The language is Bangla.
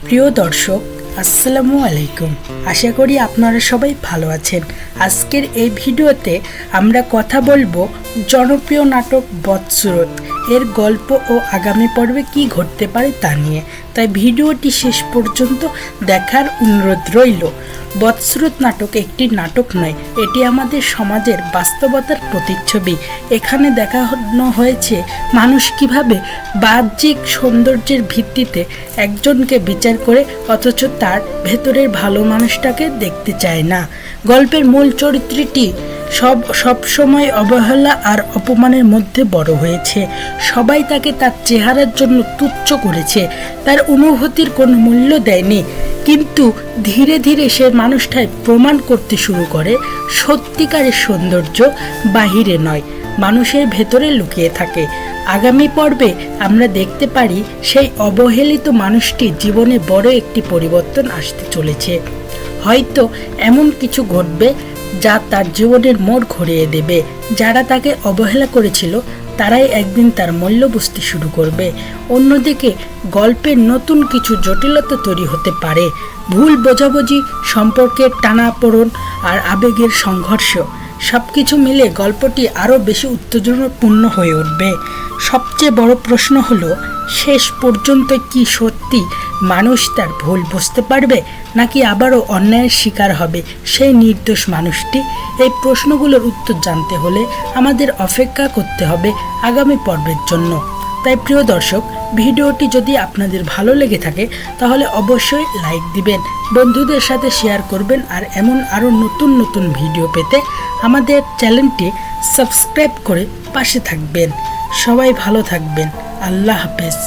প্রিয় দর্শক, আসসালামু আলাইকুম। আশা করি আপনারা সবাই ভালো আছেন। আজকের এই ভিডিওতে আমরা কথা বলবো জনপ্রিয় নাটক বৎসরত এর গল্প ও আগামী পর্বে কি ঘটতে পারে তা নিয়ে। তাই ভিডিওটি শেষ পর্যন্ত দেখার অনুরোধ রইল। বৎসরত নাটক একটি নাটক নয়, এটি আমাদের সমাজের বাস্তবতার প্রতিচ্ছবি। এখানে দেখানো হয়েছে মানুষ কিভাবে বাহ্যিক সৌন্দর্যের ভিত্তিতে একজনকে বিচার করে অথচ তার ভেতরের ভালো মানুষটাকে দেখতে চায় না। গল্পের মূল চরিত্রটি সব সময় অবহেলা আর অপমানের মধ্যে বড় হয়েছে। সবাই তাকে তার চেহারার জন্য তুচ্ছ করেছে, তার অনুভূতির কোনো মূল্য দেয়নি। কিন্তু ধীরে ধীরে সে মানুষটাই প্রমাণ করতে শুরু করে সত্যিকারের সৌন্দর্য বাহিরে নয়, মানুষের ভেতরে লুকিয়ে থাকে। আগামী পর্বে আমরা দেখতে পারি সেই অবহেলিত মানুষটি জীবনে বড় একটি পরিবর্তন আসতে চলেছে। হয়তো এমন কিছু ঘটবে যা তার জীবনের মোড় ঘুরিয়ে দেবে। যারা তাকে অবহেলা করেছিল তারাই একদিন তার মূল্য বুঝতে শুরু করবে। অন্যদিকে গল্পের নতুন কিছু জটিলতা তৈরি হতে পারে, ভুল বোঝাবুঝি, সম্পর্কের টানাপোড়েন আর আবেগের সংঘর্ষ। সব কিছু মিলে গল্পটি আরও বেশি উত্তেজনাপূর্ণ হয়ে উঠবে। সবচেয়ে বড় প্রশ্ন হলো, শেষ পর্যন্ত কি সত্যি মানুষ তার ভুল বুঝতে পারবে, নাকি আবারও অন্যায়ের শিকার হবে সেই নির্দোষ মানুষটি? এই প্রশ্নগুলোর উত্তর জানতে হলে আমাদের অপেক্ষা করতে হবে আগামী পর্বের জন্য। তাই প্রিয় দর্শক, ভিডিওটি যদি আপনাদের ভালো লেগে থাকে তাহলে অবশ্যই লাইক দিবেন, বন্ধুদের সাথে শেয়ার করবেন, আর এমন আরও নতুন নতুন ভিডিও পেতে আমাদের চ্যানেলটি সাবস্ক্রাইব করে পাশে থাকবেন। সবাই ভালো থাকবেন। আল্লাহ হাফেজ।